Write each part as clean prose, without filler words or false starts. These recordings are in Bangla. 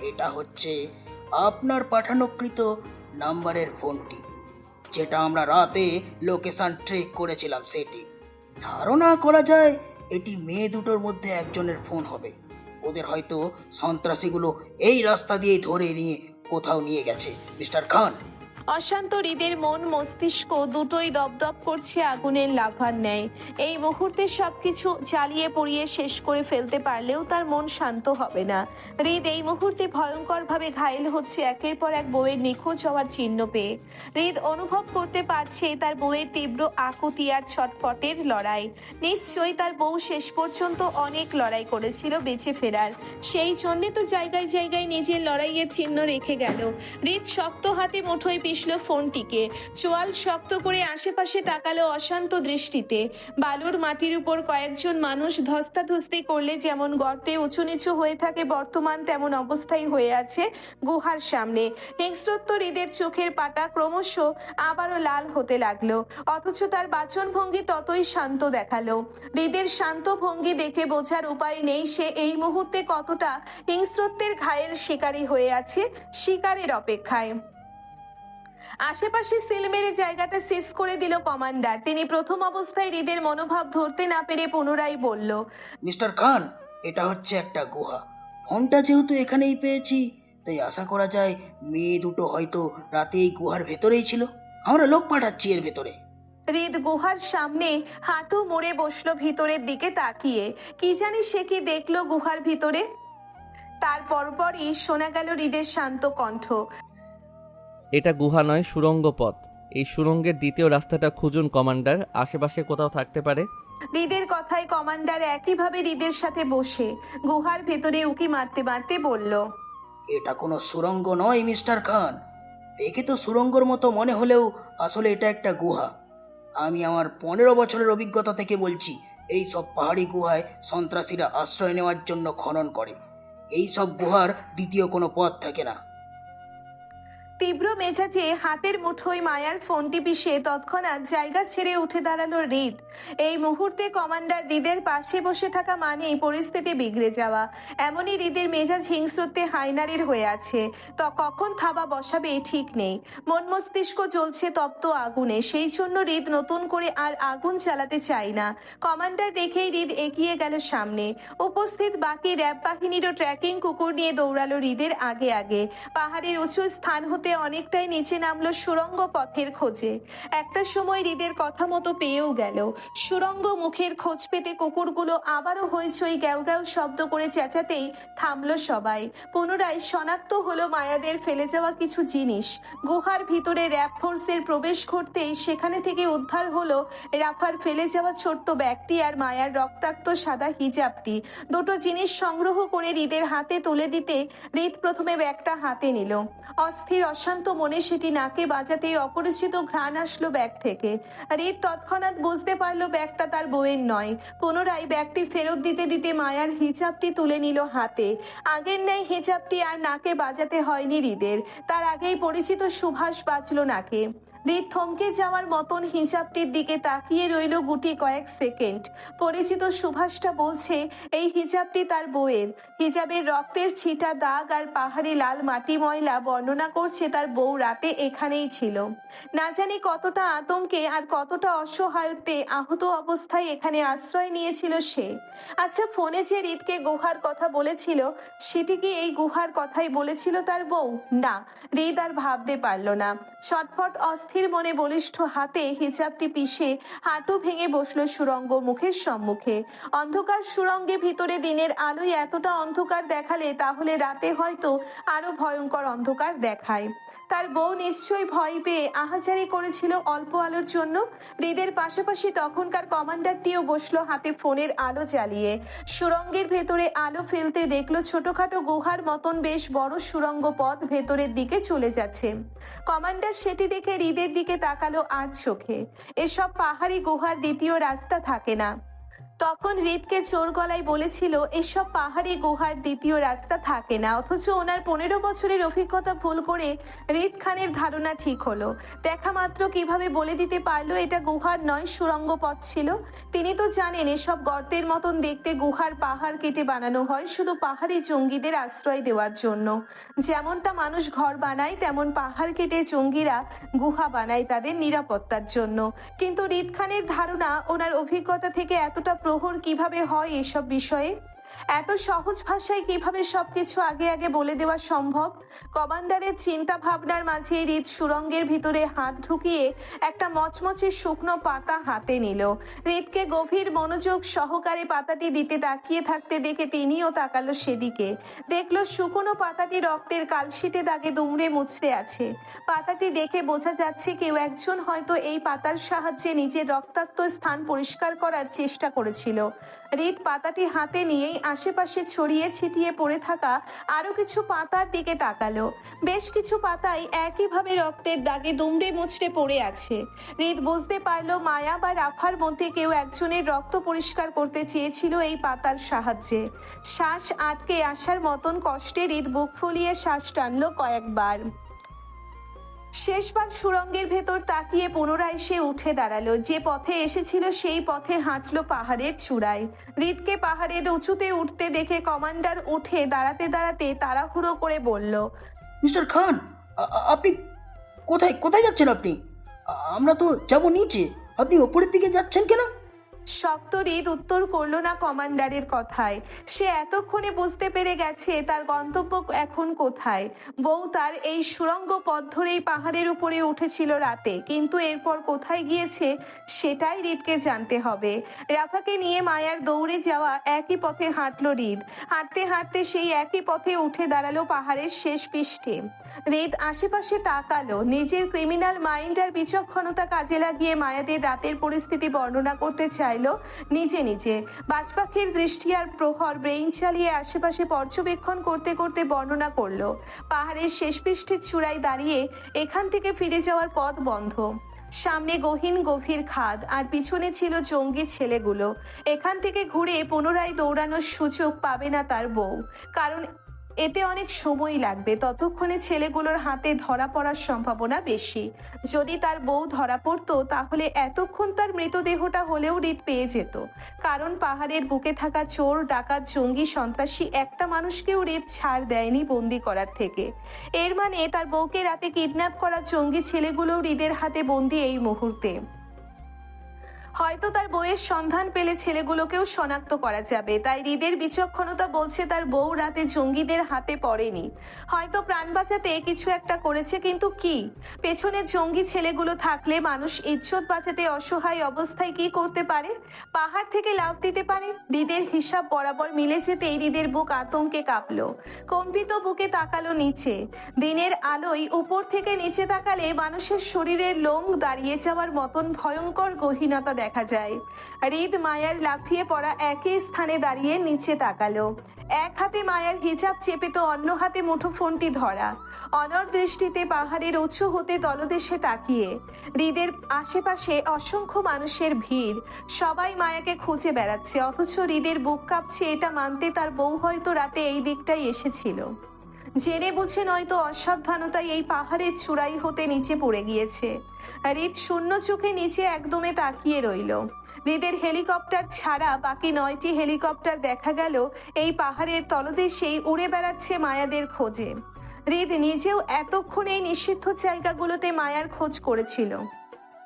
এটা হচ্ছে আপনার পাঠানোকৃত নাম্বারের ফোনটি, যেটা আমরা রাতে লোকেশন ট্রেক করেছিলাম। সেটি ধারণা করা যায় এটি মেয়ে দুটোর মধ্যে একজনের ফোন হবে। ওদের হয়তো সন্ত্রাসীগুলো এই রাস্তা দিয়ে ধরে নিয়ে কোথাও নিয়ে গেছে মিস্টার খান। অশান্ত হৃদের মন মস্তিষ্ক দুটোই দপদপ করছে আগুনের লাভার ন্যায়। এই মুহূর্তে সবকিছু জ্বালিয়ে পুড়িয়ে শেষ করে ফেলতে পারলেও তার মন শান্ত হবে না। হৃদ এই মুহূর্তে ভয়ঙ্করভাবে ঘায়েল হচ্ছে একের পর এক বউয়ের নিখোঁজ হওয়ার চিহ্ন পেয়ে। হৃদ অনুভব করতে পারছে তার বউয়ের তীব্র আকুতি আর ছটফটের লড়াই। নিশ্চয়ই তার বউ শেষ পর্যন্ত অনেক লড়াই করেছিল বেঁচে ফেরার, সেই জন্যে তো জায়গায় জায়গায় নিজের লড়াইয়ের চিহ্ন রেখে গেল। হৃদ শক্ত হাতে মুঠোয় ফোনটিকে চোয়াল শক্ত করে আশেপাশে তাকালো অশান্ত দৃষ্টিতে। বালুর মাটির উপর কয়েকজন মানুষ ধস্তাধস্তি করলে যেমন গর্তে উঁচু নিচু হয়ে থাকে বর্তমান তেমন অবস্থায় হয়ে আছে গুহার সামনে। হিংস্রত্ব হৃদের চোখের পাতা ক্রমশ আবারও লাল হতে লাগলো, অথচ তার বাচন ভঙ্গি ততই শান্ত দেখালো। হৃদের শান্ত ভঙ্গি দেখে বোঝার উপায় নেই সে এই মুহূর্তে কতটা হিংস্রত্বের ঘায়ের শিকারী হয়ে আছে, শিকারের অপেক্ষায়। আশেপাশে সিল মেরে জায়গাটা সিজ করে দিল কমান্ডার। তিনি প্রথম অবস্থায় হৃদের মনোভাব ধরতে না পেরে পুনরায় বলল, মিস্টার খান, এটা হচ্ছে একটা গুহা। ফোনটা যেহেতু এখানেই পেয়েছি, তাই আশা করা যায় মেয়ে দুটো হয়তো রাতে এই গুহার ভেতরেই ছিল। আমরা লোক পাঠাচ্ছি এর ভেতরে। হৃদ গুহার সামনে হাঁটু মুড়ে বসলো ভিতরের দিকে তাকিয়ে। কি জানি সে কি দেখলো গুহার ভিতরে। তার পরপরই শোনা গেল হৃদের শান্ত কণ্ঠ, এটা গুহা নয়, সুড়ঙ্গ পথ। এই সুড়ঙ্গের দ্বিতীয় রাস্তাটা খুঁজুন কমান্ডার, আশেপাশে কোথাও থাকতে পারে। হৃদের কথায় কমান্ডার একইভাবে হৃদের সাথে বসে গুহার ভেতরে উকি মারতে মারতে বলল, এটা কোনো সুড়ঙ্গ নয় মিস্টার খান। দেখে তো সুড়ঙ্গর মতো মনে হলেও আসলে এটা একটা গুহা। আমি আমার 15 বছরের অভিজ্ঞতা থেকে বলছি, এই সব পাহাড়ি গুহায় সন্ত্রাসীরা আশ্রয় নেওয়ার জন্য খনন করে। এই সব গুহার দ্বিতীয় কোনো পথ থাকে না। তীব্র মেজাজে হাতের মুঠোয় মায়ার ফোনটি পিষে তৎক্ষণাৎ জায়গা ছেড়ে উঠে দাঁড়ালো হৃদ। এই মুহূর্তে কমান্ডার হৃদের পাশে বসে থাকা মানেই পরিস্থিতি বিগড়ে যাওয়া। এমনই হৃদের মেজাজ হিংস্রত্বে হাইনারির হয়ে আছে, তো কখন থাবা বসাবে ঠিক নেই। মন মস্তিষ্ক জ্বলছে তপ্ত আগুনে, সেই জন্য হৃদ নতুন করে আর আগুন চালাতে চায় না। কমান্ডার দেখেই হৃদ এগিয়ে গেল সামনে। উপস্থিত বাকি র্যাব বাহিনীরও ট্র্যাকিং কুকুর নিয়ে দৌড়ালো হৃদের আগে আগে। পাহাড়ের উঁচু স্থান হতে অনেকটাই নিচে নামলো সুড়ঙ্গ পথের খোঁজে। একটা সময় হৃদের কথা মতো পেয়েও গেল। সুড়ঙ্গ মুখের খোঁজ পেতে কুকুরগুলো আবারও হইচই গ্যাও গ্যাও শব্দ করে চেঁচাতেই থামলো সবাই। পুনরায় শনাক্ত হলো মায়াদের ফেলে যাওয়া কিছু জিনিস। গুহার ভিতরে র্যাব ফোর্সের প্রবেশ ঘটতেই সেখানে থেকে উদ্ধার হলো রাফার ফেলে যাওয়া ছোট্ট ব্যাগটি আর মায়ার রক্তাক্ত সাদা হিজাবটি। দুটো জিনিস সংগ্রহ করে হৃদের হাতে তুলে দিতে হৃদ প্রথমে ব্যাগটা হাতে নিল। অস্থির অশান্ত মনে সেটি নাকে বাজাতেই অপরিচিত ঘ্রাণ আসলো ব্যাগ থেকে। হৃদ তৎক্ষণাৎ বুঝতে পারলো ব্যাগটা তার বউয়ের নয়। পুনরায় ব্যাগটি ফেরত দিতে দিতে মায়ার হিজাবটি তুলে নিল হাতে। আগের ন্যায় হিজাবটি আর নাকে বাজাতে হয়নি হৃদের, তার আগেই পরিচিত সুভাষ বাজলো নাকে। হৃদ থমকে যাওয়ার মতন হিজাবটির দিকে তাকিয়ে রইল গুটি কয়েক সেকেন্ড। পরিচিত সুভাষটা বলছে এই হিজাবটি তার বউয়ের। হিজাবের রক্তের ছিটা দাগ আর পাহাড়ি লাল মাটি ময়লা বর্ণনা করছে তার বউ রাতে এখানেই ছিল। না জানি কতটা আতঙ্কে আর কতটা অসহায়ত্বে আহত অবস্থায় এখানে আশ্রয় নিয়েছিল সে। আচ্ছা, ফোনে যে হৃদকে গুহার কথা বলেছিল, সেটি কি এই গুহার কথাই বলেছিল তার বউ? না, হৃদ আর ভাবতে পারল না। ছটফট অস্থির মনে বলিষ্ঠ হাতে হিজাবটি পিষে হাঁটু ভেঙে বসলো সুড়ঙ্গ মুখের সম্মুখে। অন্ধকার সুড়ঙ্গে ভিতরে দিনের আলোয় এতটা অন্ধকার দেখালে তাহলে রাতে হয়তো আরো ভয়ঙ্কর অন্ধকার দেখায়। তার বউ নিশ্চয়ই ভয় পেয়ে আহাজারি করেছিল অল্প আলোর জন্য। হৃদের পাশাপাশি তখনকার কমান্ডারটিও বসলো হাতে ফোনের আলো জ্বালিয়ে। সুড়ঙ্গের ভেতরে আলো ফেলতে দেখলো ছোটখাটো গুহার মতন বেশ বড় সুড়ঙ্গ পথ ভেতরের দিকে চলে যাচ্ছে। কমান্ডার সেটি দেখে হৃদের দিকে তাকালো আর চোখে। এসব পাহাড়ি গুহার দ্বিতীয় রাস্তা থাকে না। তখন হৃদকে চোর গলায় বলেছিল এসব পাহাড়ি গুহার দ্বিতীয় রাস্তা থাকে না, অথচ ওনার 15 বছরের অভিজ্ঞতা ভুল করে হৃদ খানের ধারণা ঠিক হলো। দেখা মাত্র কিভাবে বলে দিতে পারলো এটা গুহার নয়, সুড়ঙ্গ পথ ছিল। তিনি তো জানেন এসব গর্তের মতন দেখতে গুহার পাহাড় কেটে বানানো হয় শুধু পাহাড়ি জঙ্গিদের আশ্রয় দেওয়ার জন্য। যেমনটা মানুষ ঘর বানায় তেমন পাহাড় কেটে জঙ্গিরা গুহা বানায় তাদের নিরাপত্তার জন্য। কিন্তু হৃদ খানের ধারণা ওনার অভিজ্ঞতা থেকে এতটা প্রহর কিভাবে হয় এসব বিষয়ে, এত সহজ ভাষায় কিভাবে সবকিছু আগে আগে বলে দেওয়া সম্ভব। কমান্ডারের চিন্তা ভাবনার মাঝে হৃদ সুড়ঙ্গের ভিতরে হাত ঢুকিয়ে একটা মচমচে শুকনো পাতা হাতে নিল। হৃদকে গভীর মনোযোগ সহকারে পাতাটি দিতে তাকিয়ে থাকতে দেখে তিনিও তাকালো সেদিকে। দেখলো শুকনো পাতাটি রক্তের কালশিটে দাগে দুমড়ে মুচড়ে আছে। পাতাটি দেখে বোঝা যাচ্ছে কেউ একজন হয়তো এই পাতার সাহায্যে নিজের রক্তাক্ত স্থান পরিষ্কার করার চেষ্টা করেছিল। হৃদ পাতাটি হাতে নিয়েই আশেপাশে ছড়িয়ে ছিটিয়ে পড়ে থাকা আরো কিছু পাতার দিকে তাকালো। বেশ কিছু পাতাই একইভাবে রক্তের দাগে দুমড়ে মুচড়ে পড়ে আছে। হৃদ বুঝতে পারলো মায়া বা রাফার মধ্যে কেউ একজনের রক্ত পরিষ্কার করতে চেয়েছিল এই পাতার সাহায্যে। শ্বাস আটকে আসার মতন কষ্টে হৃদ বুক ফুলিয়ে শ্বাস টানলো কয়েকবার। শেষবার সুড়ঙ্গের ভেতর তাকিয়ে পুনরায় সে উঠে দাঁড়ালো। যে পথে এসেছিল সেই পথে হাঁটলো পাহাড়ের চূড়ায়। হৃদকে পাহাড়ের উঁচুতে উঠতে দেখে কমান্ডার উঠে দাঁড়াতে দাঁড়াতে তাড়াহুড়ো করে বলল, মিস্টার খান, আপনি কোথায় কোথায় যাচ্ছেন? আপনি আমরা তো যাবো নিচে, আপনি ওপরের দিকে যাচ্ছেন কেন? শক্ত হৃদ উত্তর করলো না কমান্ডারের কথায়। সে এতক্ষণে বুঝতে পেরে গেছে তার গন্তব্য এখন কোথায়। বউ তার এই সুড়ঙ্গ পথ ধরেই পাহাড়ের উপরে উঠেছিল রাতে, কিন্তু এরপর কোথায় গিয়েছে সেটাই হৃদকে জানতে হবে। রাফাকে নিয়ে মায়ার দৌড়ে যাওয়া একই পথে হাঁটলো হৃদ। হাঁটতে হাঁটতে সেই একই পথে উঠে দাঁড়ালো পাহাড়ের শেষ পৃষ্ঠে। হৃদ আশেপাশে তাকালো। নিজের ক্রিমিনাল মাইন্ড আর বিচক্ষণতা কাজে লাগিয়ে মায়াদের রাতের পরিস্থিতি বর্ণনা করতে চাইলো নিজে নিজে। বাজপাখির দৃষ্টি আর প্রহর ব্রেইন চালিয়ে আশেপাশে পর্যবেক্ষণ করতে করতে বর্ণনা করলো। পাহাড়ের শেষ পৃষ্ঠের চূড়ায় দাঁড়িয়ে এখান থেকে ফিরে যাওয়ার পথ বন্ধ। সামনে গহীন গভীর খাদ আর পিছনে ছিল জঙ্গি ছেলেগুলো। এখান থেকে ঘুরে পুনরায় দৌড়ানোর সুযোগ পাবে না তার বউ, কারণ এতে অনেক সময় লাগবে। ততক্ষণে ছেলেগুলোর হাতে ধরা পড়ার সম্ভাবনা বেশি। যদি তার বউ ধরা পড়তো তাহলে এতক্ষণ তার মৃতদেহটা হলেও হৃদ পেয়ে যেত, কারণ পাহাড়ের বুকে থাকা চোর ডাকাত জঙ্গি সন্ত্রাসী একটা মানুষকেও হৃদ ছাড় দেয়নি বন্দি করার থেকে। এর মানে তার বউকে রাতে কিডন্যাপ করা জঙ্গি ছেলেগুলো হৃদের হাতে বন্দি এই মুহূর্তে। হয়তো তার বউয়ের সন্ধান পেলে ছেলেগুলোকেও শনাক্ত করা যাবে। তাই হৃদের বিচক্ষণতা বলছে তার বউ রাতে জঙ্গিদের হাতে পড়েনি। হয়তো প্রাণ বাঁচাতে কিছু একটা করেছে, কিন্তু কি? পেছনে জঙ্গি ছেলেগুলো থাকলে মানুষ ইজ্জত বাঁচাতে অসহায় অবস্থায় কি করতে পারে? পাহাড় থেকে লাফ দিতে পারে। হৃদের হিসাব বরাবর মিলে যেতেই হৃদের বুক আতঙ্কে কাঁপলো। কম্পিত বুকে তাকালো নিচে। দিনের আলোয় উপর থেকে নিচে তাকালে মানুষের শরীরের লোম দাঁড়িয়ে যাওয়ার মতন ভয়ঙ্কর গহীনতা দেখা যায়। হৃদ মায়ার লাফিয়ে পড়া একই স্থানে দাঁড়িয়ে নিচে তাকালো। এক হাতে মায়ার হিজাব চেপে তো অন্য হাতে মুঠোফোনটি ধরা। অনড় দৃষ্টিতে পাহাড়ের উঁচু হতে তলদেশে তাকিয়ে। হৃদের আশেপাশে অসংখ্য মানুষের ভিড়। সবাই মায়াকে খুঁজে বেড়াচ্ছে, অথচ হৃদের বুক কাঁপছে এটা মানতে তার বউ হয়তো রাতে এই দিকটাই এসেছিল। জেনে বুঝে নয়তো অসাবধানতায় এই পাহাড়ের চূড়াই হতে নিচে পড়ে গিয়েছে। হৃদ শূন্য চোখে নিচে একদমে তাকিয়ে রইল। হৃদের হেলিকপ্টার ছাড়া বাকি 9টি হেলিকপ্টার দেখা গেল এই পাহাড়ের তলদেশেই উড়ে বেড়াচ্ছে মায়াদের খোঁজে। হৃদ নিজেও এতক্ষণ এই নিষিদ্ধ জায়গাগুলোতে মায়ার খোঁজ করেছিল,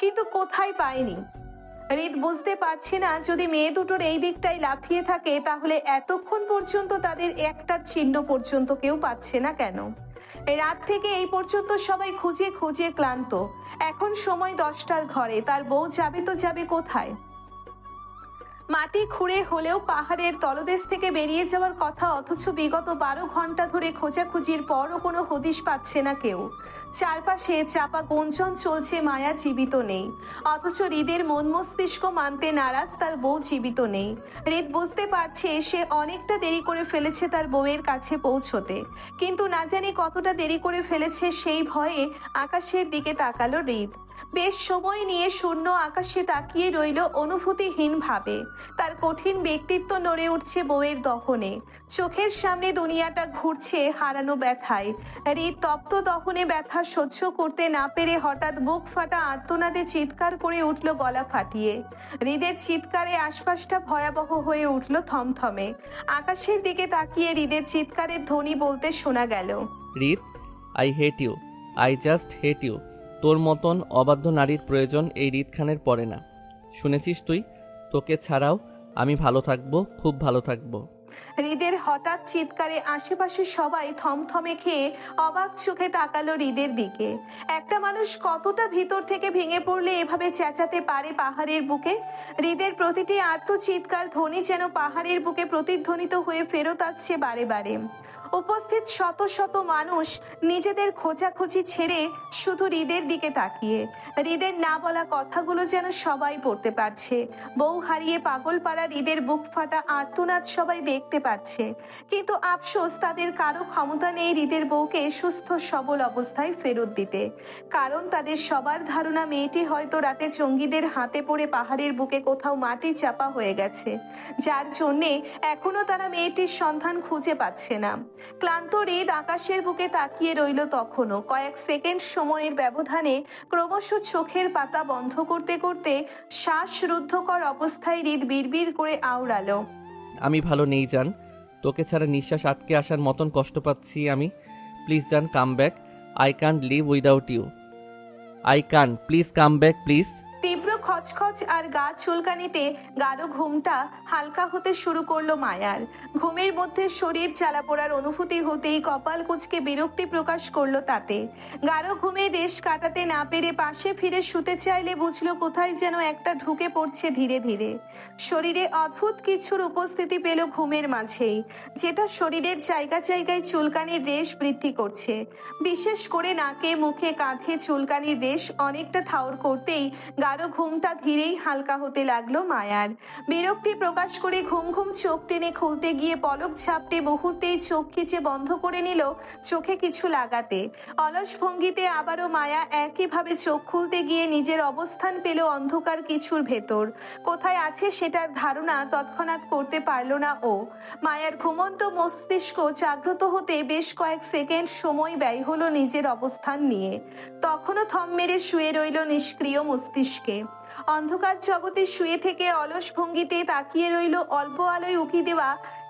কিন্তু কোথায় পায়নি। হৃদ বুঝতে পারছে না, যদি মেয়ে দুটোর এই দিকটাই লাফিয়ে থাকে তাহলে এতক্ষণ পর্যন্ত তাদের একটার চিহ্ন পর্যন্ত কেউ পাচ্ছে না কেন? রাত থেকে এই পর্যন্ত সবাই খুঁজে খুঁজে ক্লান্ত। এখন সময় 10টার ঘরে। তার বউ যাবে তো যাবে কোথায়? মাটি খুঁড়ে হলেও পাহাড়ের তলদেশ থেকে বেরিয়ে যাওয়ার কথা, অথচ বিগত 12 ঘন্টা ধরে খোঁজাখুঁজির পরও কোনো হদিশ পাচ্ছে না কেউ। চারপাশে চাপা গুঞ্জন চলছে মায়া জীবিত নেই, অথচ হৃদের মন মস্তিষ্ক মানতে নারাজ তার বউ জীবিত নেই। হৃদ বুঝতে পারছে সে অনেকটা দেরি করে ফেলেছে তার বউয়ের কাছে পৌঁছতে, কিন্তু না জানি কতটা দেরি করে ফেলেছে সেই ভয়ে আকাশের দিকে তাকালো হৃদ। বেশ সময় নিয়ে শূন্য আকাশে তাকিয়ে রইল অনুভূতিহীন ভাবে। তার কঠিন ব্যক্তিত্ব নড়ে উঠছে বউয়ের দহনে, চোখের সামনে দুনিয়াটা ঘুরছে হারানো ব্যথায়। হৃদ তপ্ত দহনে ব্যথা সহ্য করতে না পেরে হঠাৎ বুক ফাটা আর্তনাদে চিৎকার করে উঠল গলা ফাটিয়ে। হৃদের চিৎকারে আশপাশটা ভয়াবহ হয়ে উঠল থমথমে। আকাশের দিকে তাকিয়ে হৃদের চিৎকারের ধ্বনি বলতে শোনা গেল, Rit, I hate you, I just hate you. তোর মতন অবাধ্য নারীর প্রয়োজন এই রিত খানের পড়ে না। শুনেছিস তুই? তোকে ছাড়াও আমি ভালো থাকবো, খুব ভালো থাকবো। হৃদের হঠাৎ চিৎকারে আশেপাশে সবাই থমথমে খেয়ে অবাক চোখে তাকালো হৃদের দিকে। একটা মানুষ কতটা ভিতর থেকে ভেঙে পড়লে এভাবে চেঁচাতে পারে পাহাড়ের বুকে? হৃদের প্রতিটি আর্ত চিৎকার ধ্বনি যেন পাহাড়ের বুকে প্রতিধ্বনিত হয়ে ফেরত আসছে বারে বারে। উপস্থিত শত শত মানুষ নিজেদের খোঁজাখুঁজি ছেড়ে শুধু হৃদের দিকে তাকিয়ে। হৃদের না বলা কথাগুলো যেন সবাই পড়তে পারছে। বউ হারিয়ে পাগল পাড়া হৃদের বুক ফাটা আর্তনাদ সবাই দেখতে পাচ্ছে, কিন্তু আফসোস তাদের কারো ক্ষমতা নেই হৃদের বউকে সুস্থ সবল অবস্থায় ফেরত দিতে। কারণ তাদের সবার ধারণা মেয়েটি হয়তো রাতে জঙ্গিদের হাতে পড়ে পাহাড়ের বুকে কোথাও মাটি চাপা হয়ে গেছে, যার জন্যে এখনো তারা মেয়েটির সন্ধান খুঁজে পাচ্ছে না। ক্লান্ত হৃদ আকাশের বুকে তাকিয়ে রইল তখনও। কয়েক সেকেন্ড সময়ের ব্যবধানে ক্রমশ চোখের পাতা বন্ধ করতে করতে শ্বাসরুদ্ধকর অবস্থায় হৃদ বিড়বিড় করে আওড়ালো, আমি ভালো নেই জান, তোকে ছাড়া নিঃশ্বাস আটকে আসার মতন কষ্ট পাচ্ছি আমি। প্লিজ জান, come back. I can't live without you. I can't, please come back please. তীব্র খচখচ আর গা চুলকানিতে গাঢ় ঘুমটা হালকা হতে শুরু করলো মায়ার। ঘুমের মধ্যে শরীর জ্বালা পোড়ার অনুভূতি হতেই কপাল কুঁচকে বিরক্তি প্রকাশ করলো তাতে। গাঢ় ঘুমের রেশ কাটাতে না পেরে পাশে ফিরে শুতে চাইলে বুঝলো কোথায় যেন একটা ঢুকে পড়ছে ধীরে ধীরে। শরীরে অদ্ভুত কিছুর উপস্থিতি পেল ঘুমের মাঝেই, যেটা শরীরের জায়গা জায়গায় চুলকানির রেশ বৃদ্ধি করছে। বিশেষ করে নাকে, মুখে, কাঁধে চুলকানির রেশ অনেকটা ঠাউর করতেই গাঢ় ঘুমটা ধীরেই হালকা হতে লাগলো মায়ার। বিরক্তি প্রকাশ করে ঘুম ঘুম চোখ টেনে খুলতে গিয়ে পলক ঝাপটে মুহূর্তেই চোখ খিচে বন্ধ করে নিল চোখে কিছু লাগাতে। অলস ভঙ্গিতে আবারও মায়া একইভাবে চোখ খুলতে গিয়ে নিজের অবস্থান পেল অন্ধকার কিছুর ভেতর। কোথায় আছে সেটার ধারণা তৎক্ষণাৎ করতে পারল না ও। মায়ার ঘুমন্ত মস্তিষ্ক জাগ্রত হতে বেশ কয়েক সেকেন্ড সময় ব্যয় হলো নিজের অবস্থান নিয়ে। তখনও থম মেরে শুয়ে রইল নিষ্ক্রিয় মস্তিষ্কে। অন্ধকার জগতে শুয়ে থেকে অলস ভঙ্গিতে তাকিয়ে রইল অল্প আলোয় উকি দেওয়া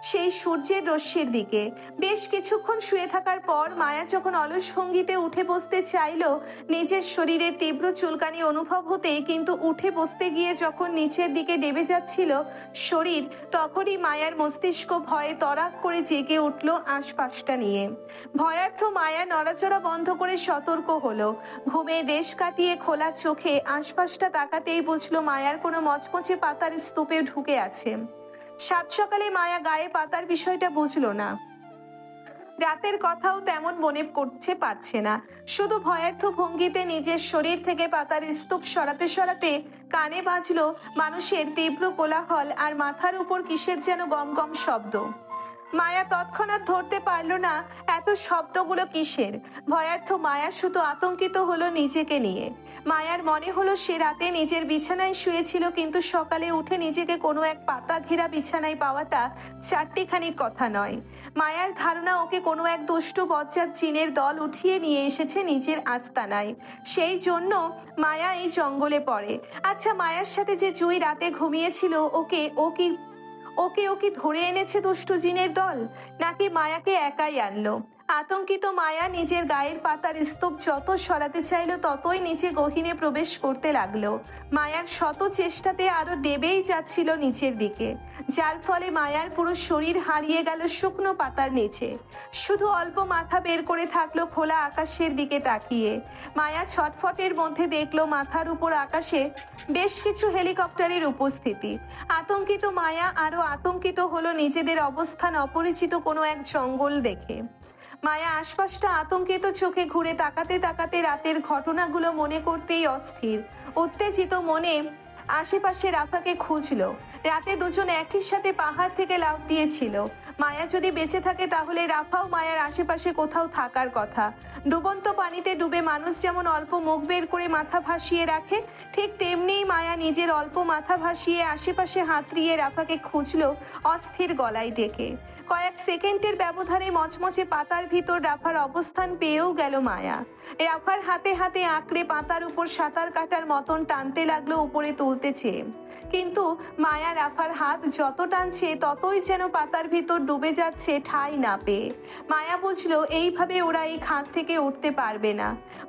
সেই সূর্যের রশ্মির দিকে। বেশ কিছুক্ষণ শুয়ে থাকার পর মায়া যখন অলস ভঙ্গিতে উঠে বসতে চাইল, নিজের শরীরের তীব্র চুলকানি অনুভব হতে কিন্তু উঠে বসতে গিয়ে যখন নিচের দিকে দেবে যাচ্ছিল শরীর, তখনই মায়ার মস্তিষ্ক ভয়ে তরাক করে জেগে উঠল আশপাশটা নিয়ে। ভয়ার্থ মায়া নড়াচড়া বন্ধ করে সতর্ক হলো। ঘুমের রেশ কাটিয়ে খোলা চোখে আশপাশটা তাকাতেই বুঝলো মায়ার কোনো মচমচে পাতার স্তূপে ঢুকে আছে। সাত সকালে মায়া গায়ে পাতার বিষয়টা বুঝলো না, রাতের কথাও তেমন মনে করতে পারছে না। শুধু ভয়ার্থ ভঙ্গিতে নিজের শরীর থেকে পাতার স্তূপ সরাতে সরাতে কানে বাজলো মানুষের তীব্র কোলাহল আর মাথার উপর কিসের যেন গম গম শব্দ। মায়া তৎক্ষণাৎ ধরতে পারল না এত শব্দগুলো কিসের। ভয়ার্থ মায়া শুধু আতঙ্কিত হলো নিজেকে নিয়ে। মায়ার মনে হলো সে রাতে নিজের বিছানায় শুয়েছিল, কিন্তু সকালে উঠে নিজেকে কোনো এক পাতা ঘেরা বিছানায় পাওয়াটা চারটিখানি কথা নয়। মায়ার ধারণা ওকে কোনো এক দুষ্টু বজ্জাত জিনের দল উঠিয়ে নিয়ে এসেছে নিজের আস্তানায়। সেই জন্য মায়া এই জঙ্গলে পড়ে। আচ্ছা, মায়ার সাথে যে জুই রাতে ঘুমিয়েছিল ওকে ধরে এনেছে দুষ্টু জিনের দল, নাকি মায়াকে একাই আনলো? আতঙ্কিত মায়া নিজের গায়ের পাতার স্তূপ যত সরাতে চাইল ততই নিচে গহীনে প্রবেশ করতে লাগলো। মায়ার শত চেষ্টাতে আরো ডেবেই যাচ্ছিল নিচের দিকে, যার ফলে মায়ার পুরো শরীর হারিয়ে গেল শুকনো পাতার নিচে। শুধু অল্প মাথা বের করে থাকলো খোলা আকাশের দিকে তাকিয়ে। মায়া ছটফটের মধ্যে দেখলো মাথার উপর আকাশে বেশ কিছু হেলিকপ্টারের উপস্থিতি। আতঙ্কিত মায়া আরো আতঙ্কিত হলো নিজেদের অবস্থান অপরিচিত কোনো এক জঙ্গল দেখে। মায়া আশপাশটা আতঙ্কিত চোখে ঘুরে তাকাতে তাকাতে রাতের ঘটনাগুলো মনে করতেই অস্থির। উত্তেজিত মনে আশেপাশে রাফাকে খুঁজলো। রাতে দুজন একই সাথে পাহাড় থেকে লাফ দিয়েছিল। মায়া যদি বেঁচে থাকে তাহলে রাফাও মায়ার আশেপাশে কোথাও থাকার কথা। ডুবন্ত পানিতে ডুবে মানুষ যেমন অল্প মুখ বের করে মাথা ভাসিয়ে রাখে, ঠিক তেমনিই মায়া নিজের অল্প মাথা ভাসিয়ে আশেপাশে হাতড়িয়ে রাফাকে খুঁজল অস্থির গলায় ডেকে। কয়েক সেকেন্ডের ব্যবধানে মচমচে পাতার ভিতর রাফার অবস্থান পেয়েও গেল মায়া। রাফার হাতে হাতে আঁকড়ে পাতার উপর সাঁতার কাটার মতন টানতে লাগলো উপরে তুলতে চেয়ে, কিন্তু মায়া রাফার হাত যত টানছে ততই যেন পাতার ভিতর ডুবে যাচ্ছে ঠাঁই না পেয়ে। মায়া বুঝলো এইভাবে ওরা এই খাদ থেকে উঠতে পারবে না,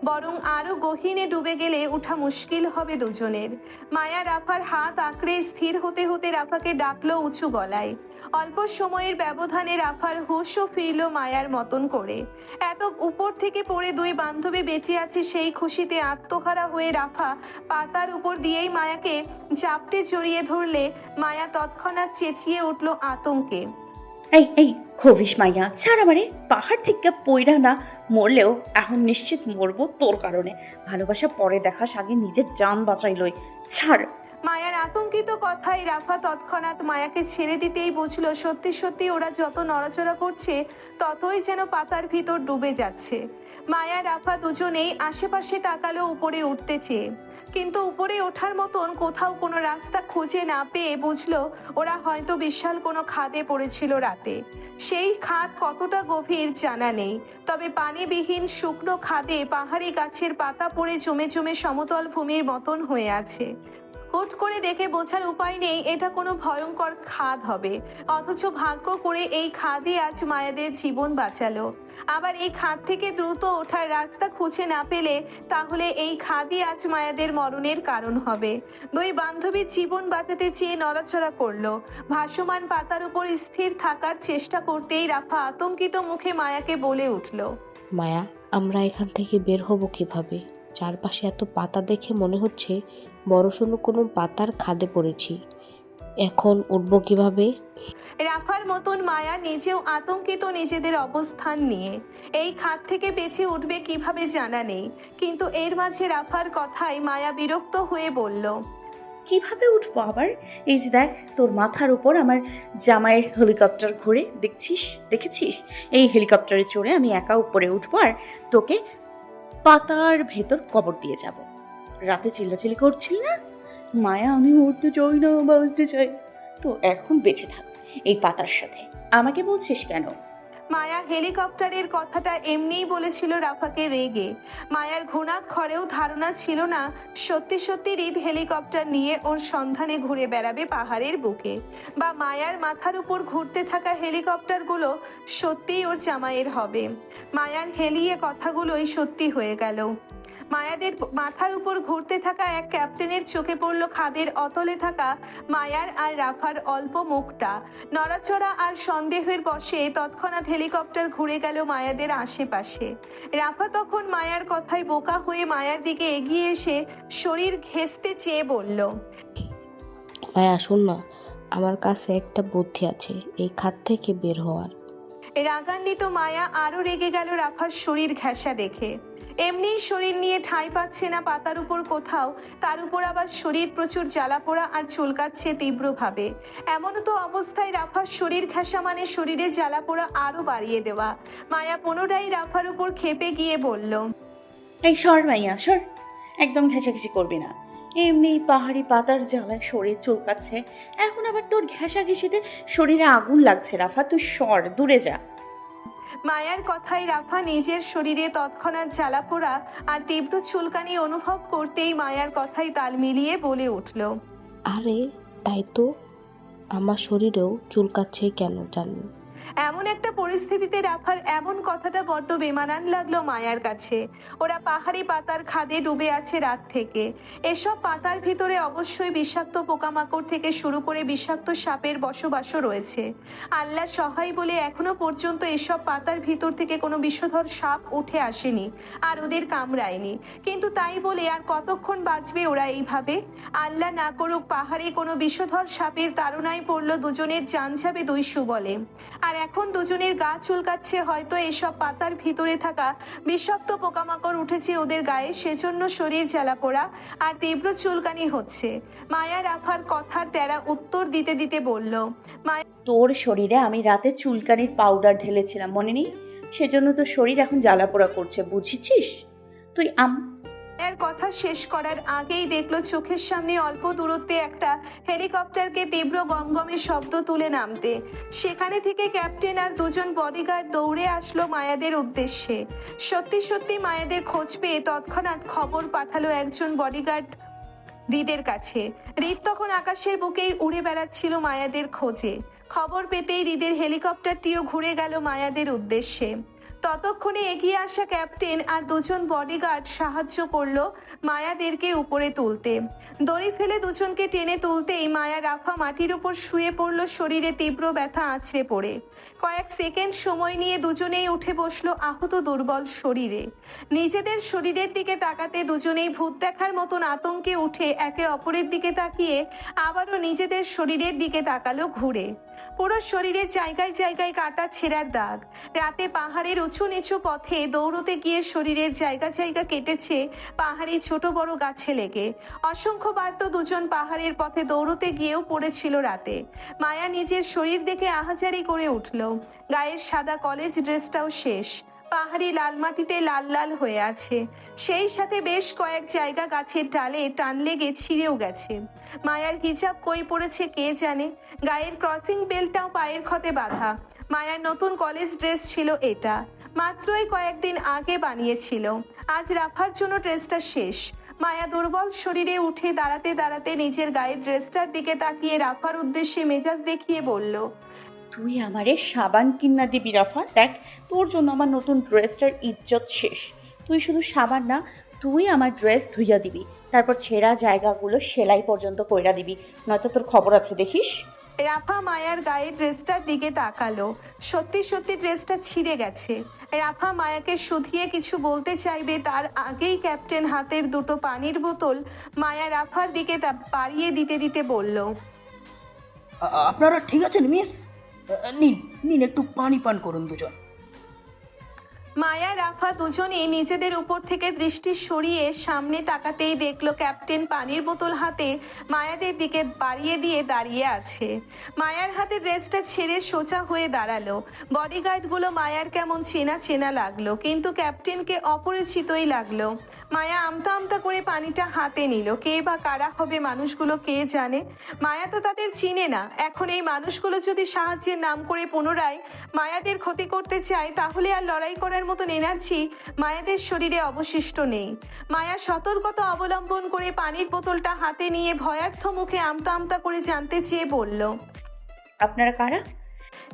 বরং আরো গহীনে ডুবে গেলে ওঠা মুশকিল হবে দুজনের। মায়া রাফার হাত আঁকড়ে স্থির হতে হতে রাফাকে ডাকলো উঁচু গলায়। অল্প সময়ের ব্যবধানে রাফার হুঁশও ফিরল মায়ার মতন করে। এত উপর থেকে পড়ে দুই বান্ধবী বেঁচে আছে সেই খুশিতে আত্মহারা হয়ে রাফা পাতার উপর দিয়েই মায়াকে জাপটে জড়িয়ে ধরলে মায়া তৎক্ষণাৎ চেঁচিয়ে উঠল আতঙ্কে। এই এই খবিস মাইয়া, ছাড় আমারে। পাহাড় থেকে পইরা না মরলেও এখন নিশ্চিত মরবো তোর কারণে। ভালোবাসা পরে দেখাস, আগে নিজের জান বাঁচাইলই। ছাড়। মায়ার আতঙ্কিত কথায় রাফা তৎক্ষণাৎ মায়াকে ছেড়ে দিতেই বুঝলো সত্যি সত্যি ওরা যত নড়াচড়া করছে ততই যেন পাতার ভিতর ডুবে যাচ্ছে। মায়া রাফা দুজনেই আশেপাশে তাকালো উপরে উঠতে চেয়ে, কিন্তু উপরে ওঠার মতন কোথাও কোনো রাস্তা খুঁজে না পেয়ে বুঝলো ওরা হয়তো বিশাল কোনো খাদে পড়েছিল রাতে। সেই খাদ কতটা গভীর জানা নেই, তবে পানিবিহীন শুকনো খাদে পাহাড়ি গাছের পাতা পড়ে জমে জমে সমতল ভূমির মতন হয়ে আছে। হুট করে দেখে বোঝার উপায় নেই এটা কোনো ভয়ঙ্কর খাদ হবে, অথচ ভাগ্য করে এই খাদই আজ মায়াদের জীবন বাঁচালো। আবার এই খাদ থেকে দ্রুত ওঠার রাস্তা খুঁজে না পেলে তাহলে এই খাদই আজ মায়াদের মরণের কারণ হবে। দুই বান্ধবীর জীবন বাঁচাতে চেয়ে নড়াচড়া করলো। ভাসমান পাতার উপর স্থির থাকার চেষ্টা করতেই রাফা আতঙ্কিত মুখে মায়াকে বলে উঠল, মায়া, আমরা এখান থেকে বের হব কিভাবে? চারপাশে এত পাতা দেখে মনে হচ্ছে বড়সড় কোনো পাতার খাদে পড়েছি। এখন উঠবো কিভাবে? রাফার মতন মায়া নিজেও আতঙ্কিত নিজেদের অবস্থান নিয়ে। এই খাদ থেকে বেঁচে উঠবে কিভাবে জানা নেই, কিন্তু এর মাঝে রাফার কথায় মায়া বিরক্ত হয়ে বলল, কিভাবে উঠবো আবার? এই যে দেখ, তোর মাথার উপর আমার জামাইয়ের হেলিকপ্টার ঘুরে, দেখেছিস? এই হেলিকপ্টারে চড়ে আমি একা উপরে উঠবো আর তোকে পাতার ভেতর কবর দিয়ে যাব। রাতে চিল্লাচিল্লি করছিল না মায়া, আমি উঠতে চাই না, বাঁচতে চাই। তো এখন বেঁচে থাক এই পাতার সাথে। আমাকে বলছিস কেন? মায়া হেলিকপ্টারের কথাটা এমনিই বলেছিল রাফাকে রেগে। মায়ার ঘুণাক্ষরেও ধারণা ছিল না সত্যি সত্যি হৃদ হেলিকপ্টার নিয়ে ওর সন্ধানে ঘুরে বেড়াবে পাহাড়ের বুকে, বা মায়ার মাথার উপর ঘুরতে থাকা হেলিকপ্টারগুলো সত্যিই ওর জামাইয়ের হবে। মায়ার হেলিয়ে কথাগুলোই সত্যি হয়ে গেল। মায়াদের মাথার উপর ঘুরতে থাকা এক ক্যাপ্টেনের চোখে পড়ল খাদের অতলে থাকা মায়ার আর রাফার অল্প মুখটা। নড়াচড়া আর সন্দেহের বশে তৎক্ষণাৎ হেলিকপ্টার ঘুরে গেল মায়াদের আশেপাশে। রাফা তখন মায়ার কথায় বোকা হয়ে মায়ার দিকে এগিয়ে এসে শরীর ঘেঁষতে চেয়ে বলল, মায়া শোন না, আমার কাছে একটা বুদ্ধি আছে এই খাদ থেকে বের হওয়ার। রাগান্বিত মায়া আরো রেগে গেল রাফার শরীর ঘেঁষা দেখে। এমনি শরীর নিয়ে ঠাঁই পাচ্ছে না পাতার উপর কোথাও, তার উপর আবার শরীর প্রচুর জ্বালা পোড়া আর চুলকাচ্ছে তীব্রভাবে। এমন তো অবস্থায় রাফার শরীর ঘেঁষা মানে শরীরে জ্বালা পোড়া আরো বাড়িয়ে দেওয়া। মায়া পুনরায় রাফার উপর ক্ষেপে গিয়ে বলল, এই সর মাইয়া, সর। একদম ঘেঁষাঘেঁষি করবি না। এমনি পাহাড়ি পাতার জ্বালায় শরীর চুলকাচ্ছে, এখন আবার তোর ঘেঁষাঘেঁষিতে শরীরে আগুন লাগছে। রাফা, তুই সর, দূরে যা। মায়ার কথায় রাফা নিজের শরীরে তৎক্ষণাৎ জ্বালা পোড়া আর তীব্র চুলকানি অনুভব করতেই মায়ার কথায় তাল মিলিয়ে বলে উঠল, আরে তাই তো, আমার শরীরেও চুলকাচ্ছে কেন জানি। এমন একটা পরিস্থিতিতে রাফার এমন কথাটা বড্ড বেমানান লাগলো মায়ার কাছে। ওরা পাহাড়ি পাতার খাদে ডুবে আছে রাত থেকে। এসব পাতার ভিতরে অবশ্যই বিষাক্ত পোকামাকড় থেকে শুরু করে বিষাক্ত সাপের বসবাসও রয়েছে। আল্লাহ সহায় বলে এখনো পর্যন্ত এসব পাতার ভিতর থেকে কোনো বিষধর সাপ উঠে আসেনি আর ওদের কামড়ায়নি, কিন্তু তাই বলে আর কতক্ষণ বাঁচবে ওরা এইভাবে? আল্লাহ না করুক পাহাড়ে কোনো বিষধর সাপের তাড়নায় পড়লো দুজনের জান যাবে দুই সুবলে। আর এখন দুজনের গা চুলকাচ্ছে, হয়তো এসব পাতার ভিতরে থাকা বিষাক্ত পোকামাকড় উঠেছে ওদের গায়ে, সেজন্য শরীর জ্বালা পোড়া আর তীব্র চুলকানি হচ্ছে। মায়া রাফার কথার তেরা উত্তর দিতে দিতে বলল, মায়া তোর শরীরে আমি রাতে চুলকানির পাউডার ঢেলেছিলাম, মনে নেই? সেজন্য তোর শরীর এখন জ্বালাপোড়া করছে, বুঝেছিস? তুই এর কথা শেষ করার আগেই দেখলো চোখের সামনে অল্প দূরত্বে একটা হেলিকপ্টারকে তীব্র গমগমে শব্দ তুলে নামতে। সেখানে থেকে ক্যাপ্টেন আর দুজন বডিগার্ড দৌড়ে আসলো মায়াদের উদ্দেশ্যে। সত্যি সত্যি মায়াদের খোঁজ পেয়ে তৎক্ষণাৎ খবর পাঠালো একজন বডিগার্ড হৃদের কাছে। হৃদ তখন আকাশের বুকেই উড়ে বেড়াচ্ছিল মায়াদের খোঁজে। খবর পেতেই হৃদের হেলিকপ্টারটিও ঘুরে গেল মায়াদের উদ্দেশ্যে। ততক্ষণে এগিয়ে আসা ক্যাপ্টেন আর দুজন বডিগার্ড সাহায্য করলো মায়াদেরকে উপরে তুলতে। দড়ি ফেলে দুজনকে টেনে তুলতেই মায়া রাফা মাটির উপর শুয়ে পড়লো, শরীরে তীব্র ব্যথা আছড়ে পড়ে। কয়েক সেকেন্ড সময় নিয়ে দুজনেই উঠে বসলো আহত দুর্বল শরীরে। নিজেদের শরীরের দিকে তাকাতে দুজনেই ভূত দেখার মতন আতঙ্কে উঠে একে অপরের দিকে তাকিয়ে আবারও নিজেদের শরীরের দিকে তাকালো ঘুরে। পুরো শরীরে জায়গায় জায়গায় কাটা ছেঁড়ার দাগ। রাতে পাহাড়ের উঁচু নিচু পথে দৌড়তে গিয়ে শরীরের জায়গা জায়গা কেটেছে পাহাড়ি ছোট বড় গাছে লেগে। অসংখ্যবার তো দুজন পাহাড়ের পথে দৌড়তে গিয়েও পড়েছিল রাতে। মায়া নিজের শরীর দেখে আহাজারি করে উঠল। গায়ের সাদা কলেজ ড্রেসটাও শেষ, পাহাড়ি লাল মাটিতে লাল লাল হয়ে আছে। সেই সাথে বেশ কয়েক জায়গা গাছের ডালে টান লেগে ছিঁড়েও গেছে। মায়ার হিজাব কই পড়েছে কে জানে, গায়ের ক্রসিং বেল্টটাও পায়ের ক্ষতে বাঁধা। মায়ার নতুন কলেজ ড্রেস ছিল এটা, মাত্রই কয়েকদিন আগে বানিয়েছিল। আজ রাফার জন্য ড্রেসটা শেষ। মায়া দুর্বল শরীরে উঠে দাঁড়াতে দাঁড়াতে নিজের গায়ের ড্রেসটার দিকে তাকিয়ে রাফার উদ্দেশ্যে মেজাজ দেখিয়ে বলল, তুই আমারে সাবান কিনা দিবি রাফা? দেখ, তোর জন্য আমার নতুন ড্রেসটার ইজ্জত শেষ। তুই শুধু সাবান না, তুই আমার ড্রেস ধুইয়া দিবি, তারপর ছেঁড়া জায়গাগুলো সেলাই পর্যন্ত কইরা দিবি, নয়তো তোর খবর আছে দেখিস। রাফা মায়ার গায়ে ড্রেসটার দিকে তাকালো। সত্যি সত্যি ড্রেসটা ছিঁড়ে গেছে। রাফা মায়াকে শুধিয়ে কিছু বলতে চাইবে তার আগেই ক্যাপ্টেন হাতের দুটো পানির বোতল মায়া রাফার দিকে বাড়িয়ে দিতে দিতে বলল, আপনারা ঠিক আছেন মিস? নিন নিন, একটু পানি পান করুন দুজন। মায়া রাফা দুজনেই নিজেদের উপর থেকে দৃষ্টি সরিয়ে সামনে তাকাতেই দেখলো ক্যাপ্টেন পানির বোতল হাতে মায়াদের দিকে বাড়িয়ে দিয়ে দাঁড়িয়ে আছে। মায়ার হাতে ড্রেসটা ছেড়ে সোজা হয়ে দাঁড়ালো। বডিগার্ডগুলো মায়ার কেমন চেনা চেনা লাগলো, কিন্তু ক্যাপ্টেনকে অপরিচিতই লাগলো। মায়া আমতা আমতা করে পানিটা হাতে নিল। কে বা কারা হবে মানুষগুলো কে জানে। মায়া তো তাদের চিনে না। এখন এই মানুষগুলো যদি সাহায্যের নাম করে পুনরায় মায়াদের ক্ষতি করতে চায়, তাহলে আর লড়াই করার মতন এনার্জি মায়াদের শরীরে অবশিষ্ট নেই। মায়া সতর্কতা অবলম্বন করে পানির বোতলটা হাতে নিয়ে ভয়ার্থ মুখে আমতা আমতা করে জানতে চেয়ে বলল, আপনারা কারা?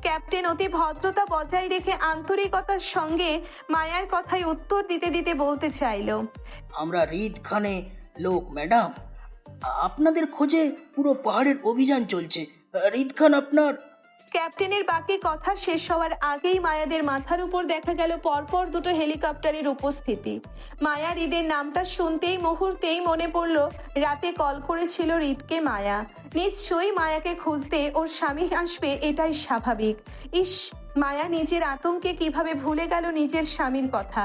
ক্যাপ্টেন অতি ভদ্রতা বজায় রেখে আন্তরিকতার সঙ্গে মায়ার কথায় উত্তর দিতে দিতে বলতে চাইল, আমরা রিদ খানে লোক ম্যাডাম, আপনাদের খোঁজে পুরো পাহাড়ের অভিযান চলছে। রিদ খান আপনার। ক্যাপ্টেনের বাকি কথা শেষ হওয়ার আগেই মায়াদের মাথার উপর দেখা গেল পরপর দুটো হেলিকপ্টারের উপস্থিতি। মায়া হৃদের নামটা শুনতেই মুহূর্তেই মনে পড়ল রাতে কল করেছিল হৃদকে মায়া। নিশ্চয়ই মায়াকে খুঁজতে ওর স্বামী আসবে, এটাই স্বাভাবিক। ইস, মায়া নিজের আতঙ্কে কিভাবে ভুলে গেল নিজের স্বামীর কথা।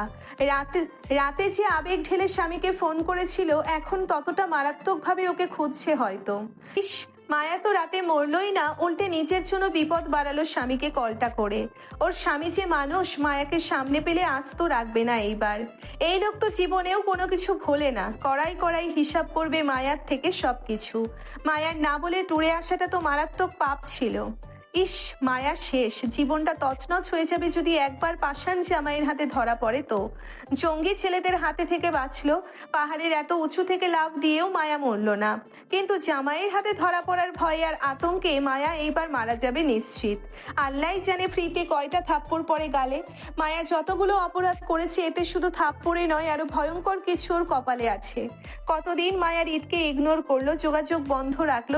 রাতে যে আবেগ ঢেলে স্বামীকে ফোন করেছিল, এখন ততটা মারাত্মকভাবে ওকে খুঁজছে হয়তো। ইস, মায়া তো রাতে মরলই না, উল্টে নিজের জন্য বিপদ বাড়ালো স্বামীকে কলটা করে। ওর স্বামী যে মানুষ, মায়াকে সামনে পেলে আস্ত রাখবে না এইবার। এই লোক তো জীবনেও কোনো কিছু ভোলে না, কড়াই কড়াই হিসাব করবে মায়ার থেকে সবকিছু। মায়ার না বলে টুরে আসাটা তো মারাত্মক পাপ ছিল। ইস, মায়া শেষ, জীবনটা তছনছ হয়ে যাবে যদি একবার পাষাণ জামাইয়ের হাতে ধরা পড়ে তো। জঙ্গি ছেলেদের হাতে থেকে বাঁচলো, পাহাড়ের এত উঁচু থেকে লাফ দিয়েও মায়া মরল না, কিন্তু জামাইয়ের হাতে ধরা পড়ার ভয় আর আতঙ্কে মায়া এইবার মারা যাবে নিশ্চিত। আল্লাহ জানে ফ্রিতে কয়টা থাপ্পড় পড়ে গালে। মায়া যতগুলো অপরাধ করেছে, এতে শুধু থাপ্পড়ে নয়, আরো ভয়ঙ্কর কিছু ওর কপালে আছে। কতদিন মায়া হৃদকে ইগনোর করলো, যোগাযোগ বন্ধ রাখলো,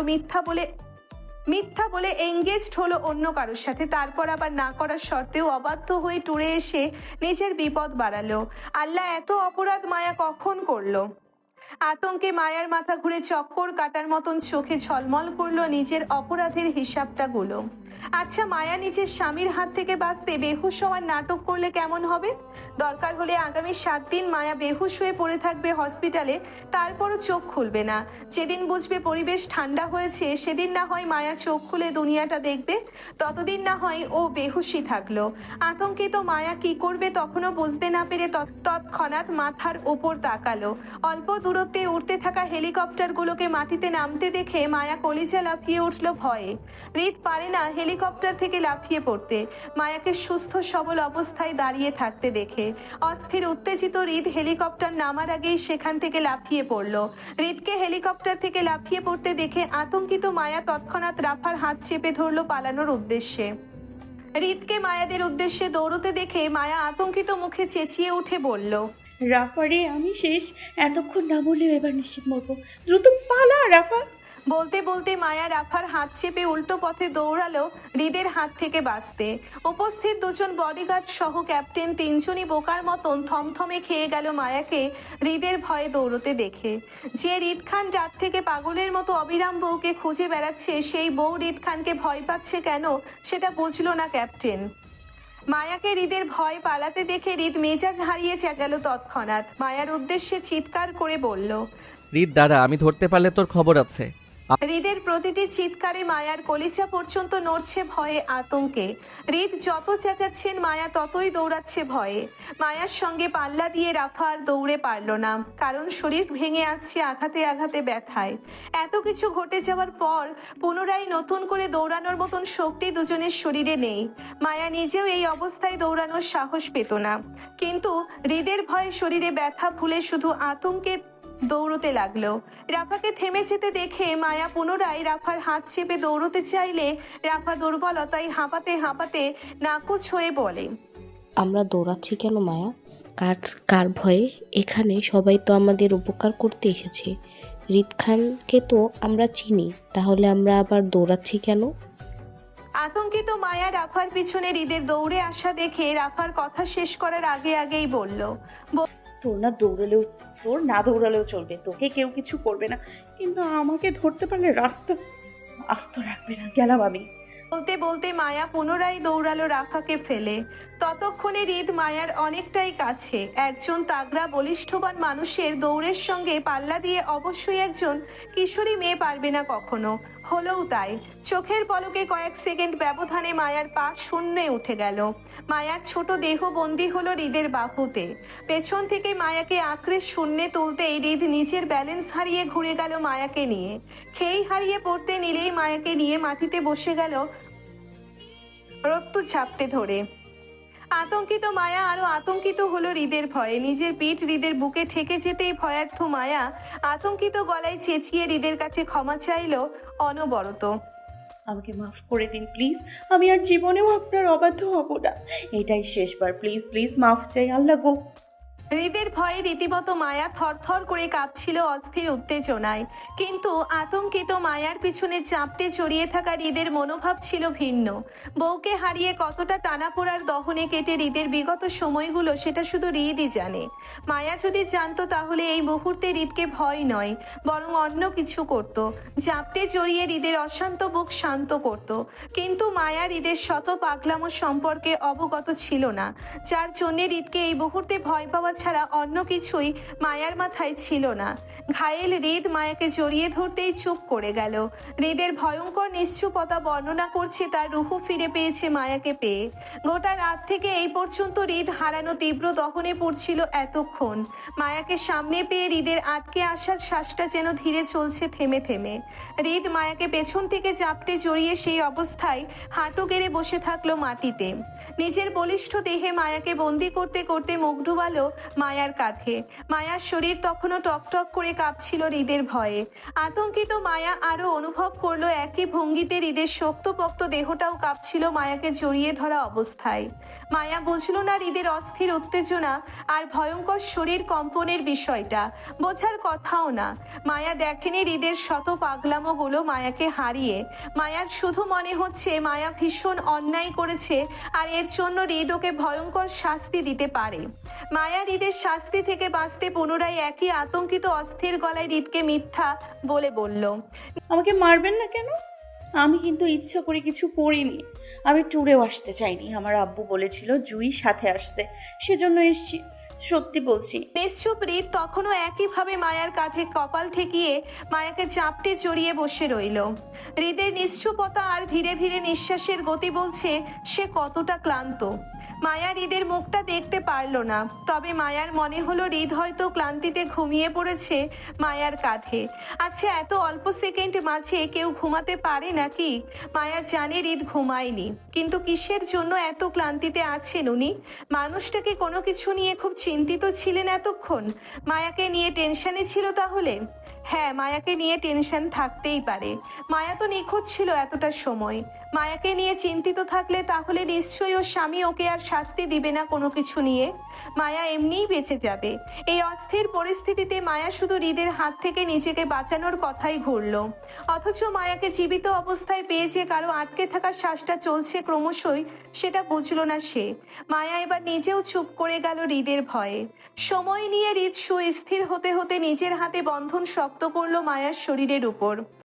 মিথ্যা বলে এঙ্গেজড হলো অন্য কারোর সাথে, তারপর আবার না করার শর্তেও অবাধ্য হয়ে টুরে এসে নিজের বিপদ বাড়ালো। আল্লাহ, এত অপরাধ মায়া কখন করলো? আতঙ্কে মায়ার মাথা ঘুরে চক্কর কাটার মতন চোখে ঝলমল করলো নিজের অপরাধের হিসাবটা গুলো। আচ্ছা, মায়া নিজের স্বামীর হাত থেকে বাঁচতে বেহুশ হওয়ার নাটক করলে কেমন হবে? দরকার হলে আগামী 7 দিন মায়া বেহুশ হয়ে পড়ে থাকবে হসপিটালে, তারপরও চোখ খুলবে না। যেদিন বুঝবে পরিবেশ ঠান্ডা হয়েছে সেদিন না হয় মায়া চোখ খুলে দুনিয়াটা দেখবে, ততদিন না হয় ও বেহুশই থাকলো। আতঙ্কিত মায়া কি করবে তখনও বুঝতে না পেরে তৎক্ষণাৎ মাথার ওপর তাকালো। অল্প দূরত্বে উড়তে থাকা হেলিকপ্টারগুলোকে মাটিতে নামতে দেখে মায়া কলিজা লাফিয়ে উঠল ভয়ে। হৃদ পারে না হেলিকপ্টার থেকে লাফিয়ে পড়তে, মায়াকে সুস্থ সবল অবস্থায় দাঁড়িয়ে থাকতে দেখে। অস্থির উত্তেজিত হৃদ হেলিকপ্টার নামার আগেই সেখান থেকে লাফিয়ে পড়ল। হৃদকে হেলিকপ্টার থেকে লাফিয়ে পড়তে দেখে আতঙ্কিত মায়া তৎক্ষণাৎ রাফার হাত চেপে ধরল পালানোর উদ্দেশ্যে। হৃদকে মায়াদের উদ্দেশ্যে দৌড়তে দেখে মায়া আতঙ্কিত মুখে চেঁচিয়ে উঠে বলল, রাফারে আমি শেষ, এতক্ষণ না বললেও এবার নিশ্চিত মরবো, দ্রুত পালা রাফা। বলতে বলতে মায়া রাফার হাত চেপে উল্টো পথে দৌড়ালো হৃদের হাত থেকে বাঁচতে। উপস্থিত দুজন বডিগার্ড সহ ক্যাপ্টেন তিনজনই বোকার মতন থমথমে খেয়ে গেল মায়াকে হৃদের ভয়ে দৌড়তে দেখে। যে হৃদ খান রাত থেকে পাগলের মতো অবিরাম বউকে খুঁজে বেড়াচ্ছে, সেই বউ হৃদ খানকে ভয় পাচ্ছে কেন সেটা বুঝলো না ক্যাপ্টেন। মায়াকে হৃদের ভয় পালাতে দেখে হৃদ মেজাজ হারিয়ে চেঁচালো তৎক্ষণাৎ। মায়ার উদ্দেশ্যে চিৎকার করে বলল, হৃদ দাঁড়া, আমি ধরতে পারলে তোর খবর আছে। হৃদের প্রতিটি চিৎকারে মায়ার কলিজা পর্যন্ত নড়ছে ভয়ে আতঙ্কে। হৃদ যত চেঁচাচ্ছেন মায়া ততই দৌড়াচ্ছে ভয়ে। মায়ার সঙ্গে পাল্লা দিয়ে রাফা আর দৌড়ে পারল না, কারণ শরীর ভেঙে আসছে আঘাতে আঘাতে ব্যথায়। এত কিছু ঘটে যাওয়ার পর পুনরায় নতুন করে দৌড়ানোর মতন শক্তি দুজনের শরীরে নেই। মায়া নিজেও এই অবস্থায় দৌড়ানোর সাহস পেত না, কিন্তু হৃদের ভয়ে শরীরে ব্যথা ভুলে শুধু আতঙ্কে দৌড়তে লাগলো। রাফাকে থেমে যেতে দেখে মায়া পুনরায় রাফার হাত চেপে দৌড়তে চাইলে রাফা দুর্বলতায় হাঁপাতে হাঁপাতে নাকুচ হয়ে বলে, আমরা দৌড়াচ্ছি কেন মায়া? কার কার ভয়ে? এখানে সবাই তো আমাদের উপকার করতে এসেছে। হৃদ খানকে তো আমরা চিনি, তাহলে আমরা আবার দৌড়াচ্ছি কেন? আতঙ্কিত মায়া রাফার পিছনে হৃদের দৌড়ে আসা দেখে রাফার কথা শেষ করার আগেই বলল, তোর না দৌড়ালেও চলবে, তোকে কেউ কিছু করবে না, কিন্তু আমাকে ধরতে পারলে রাস্তা আস্ত রাখবে না, গেলাম আমি। বলতে বলতে মায়া পুনরায় দৌড়ালো রাফাকে ফেলে। ততক্ষণে হৃদ মায়ার অনেকটাই কাছে। একজন তাগড়া বলিষ্ঠবান মানুষের দৌড়ের সঙ্গে পাল্লা দিয়ে অবশ্যই একজন কিশোরী মেয়ে পারবে না কখনো। হলোও তাই। চোখের পলকে কয়েক সেকেন্ড ব্যবধানে মায়ার পা শূন্যে উঠে গেল। মায়ার ছোট দেহ বন্দী হলো হৃদের বাহুতে। পেছন থেকে মায়াকে আঁকড়ে শূন্যে তুলতেই হৃদ নিজের ব্যালেন্স হারিয়ে ঘুরে গেল মায়াকে নিয়ে। খেই হারিয়ে পড়তে নিলেই মায়াকে নিয়ে মাটিতে বসে গেল রক্ত ঝাপটে ধরে। আতঙ্কিত মায়া আরো আতঙ্কিত হলো হৃদের ভয়ে। নিজের পিঠ হৃদের বুকে ঠেকে যেতেই ভয়ার্থ মায়া আতঙ্কিত গলায় চেঁচিয়ে হৃদের কাছে ক্ষমা চাইল অনবরত। আমাকে মাফ করে দিন প্লিজ, আমি আর জীবনেও আপনার অবাধ্য হব না, এটাই শেষবার, প্লিজ প্লিজ মাফ চাই, আল্লাহ গো। হৃদের ভয়ে রীতিমতো মায়া থরথর করে কাঁপছিল অস্থির উত্তেজনায়, কিন্তু আতঙ্কিত মায়ার পিছনে চাপটে জড়িয়ে থাকা হৃদের মনোভাব ছিল ভিন্ন। বউকে হারিয়ে কতটা টানাপোড়ার দহনে কেটে হৃদের বিগত সময়গুলো সেটা শুধু হৃদই জানে। মায়া যদি জানতো তাহলে এই মুহূর্তে হৃদকে ভয় নয় বরং অন্য কিছু করত, চাপটে জড়িয়ে হৃদের অশান্ত বুক শান্ত করত। কিন্তু মায়া হৃদের শত পাগলামো সম্পর্কে অবগত ছিল না, যার জন্য হৃদকে এই মুহূর্তে ভয় পাওয়া ছাড়া অন্য কিছুই মায়ার মাথায় ছিল না। ঘায়েল হৃদ মায়াকে জড়িয়ে ধরতেই চুপ করে গেল। হৃদের ভয়ঙ্কর নিশ্চুপতা বর্ণনা করছে তার রুহু ফিরে পেয়েছে মায়াকে পেয়ে। গোটা রাত থেকে এই পর্যন্ত হৃদ হারানো তীব্র দহনে পড়ছিল এতক্ষণ। মায়াকে সামনে পেয়ে হৃদের আটকে আসার শ্বাসটা যেন ধীরে চলছে থেমে থেমে। হৃদ মায়াকে পেছন থেকে চাপটে জড়িয়ে সেই অবস্থায় হাঁটু গেড়ে বসে থাকলো মাটিতে। নিজের বলিষ্ঠ দেহে মায়াকে বন্দি করতে করতে মুখ ডুবালো মায়ার কাঁধে। মায়ার শরীর তখনও টকটক করে কাঁপছিল হৃদের ভয়ে। আতঙ্কিত মায়া আরো অনুভব করলো একই ভঙ্গিতে হৃদের শক্তপোক্ত দেহটাও কাঁপছিল মায়াকে জড়িয়ে ধরা অবস্থায়। মায়া বুঝলো না হৃদের অস্থির উত্তেজনা আর ভয়ঙ্কর শরীর কম্পনের বিষয়টা, বোঝার কথাও না। মায়া দেখেনি হৃদের শত পাগলামোগুলো মায়াকে হারিয়ে। মায়ার শুধু মনে হচ্ছে মায়া ভীষণ অন্যায় করেছে আর এর জন্য হৃদ ওকে ভয়ঙ্কর শাস্তি দিতে পারে। মায়া হৃদের শাস্তি থেকে বাঁচতে পুনরায় একই আতঙ্কিত অস্থির গলায় হৃদকে মিথ্যা বলে বলল, আমাকে মারবেন না কেন? আমি কিন্তু ইচ্ছা করে কিছু করিনি। আমি ট্যুরেও আসতে চাইনি। আমার আব্বু বলেছিল জুই সাথে আসতে, সেজন্য এসেছি। সত্যি বলছি। নিশ্চুপ হৃদ তখনও একইভাবে মায়ার কাঁধে কপাল ঠেকিয়ে মায়াকে চাপটে জড়িয়ে বসে রইল। হৃদের নিশ্চুপতা আর ধীরে ধীরে নিঃশ্বাসের গতি বলছে সে কতটা ক্লান্ত। মায়া হৃদের মুখটা দেখতে পারল না, তবে মায়ার মনে হলো হৃদ হয়তো ক্লান্তিতে ঘুমিয়ে পড়েছে মায়ার কাঁধে। আচ্ছা, এত অল্প সেকেন্ড মাঝে কেউ ঘুমাতে পারে নাকি? মায়া জানে হৃদ ঘুমায়নি, কিন্তু কিসের জন্য এত ক্লান্তিতে আছেন উনি? মানুষটাকে কোনো কিছু নিয়ে খুব চিন্তিত ছিলেন এতক্ষণ। মায়াকে নিয়ে টেনশনে ছিল তাহলে? হ্যাঁ, মায়াকে নিয়ে টেনশন থাকতেই পারে। মায়া তো নিখোঁজ ছিল এতটা সময়। মায়াকে নিয়ে চিন্তিত থাকলে তাহলে নিশ্চয়ই ওর স্বামী ওকে আর শাস্তি দিবে না কোনো কিছু নিয়ে। মায়া এমনিই বেঁচে যাবে। এই অস্থির পরিস্থিতিতে মায়া শুধু হৃদের হাত থেকে নিজেকে বাঁচানোর কথাই ঘুরল। অথচ মায়াকে জীবিত অবস্থায় পেয়ে যে কারো আটকে থাকা শ্বাসটা চলছে ক্রমশই, সেটা বুঝলো না সে। মায়া এবার নিজেও চুপ করে গেল হৃদের ভয়ে। সময় নিয়ে হৃদ সুস্থির হতে হতে নিজের হাতে বন্ধন শক্ত করলো মায়ার শরীরের উপর।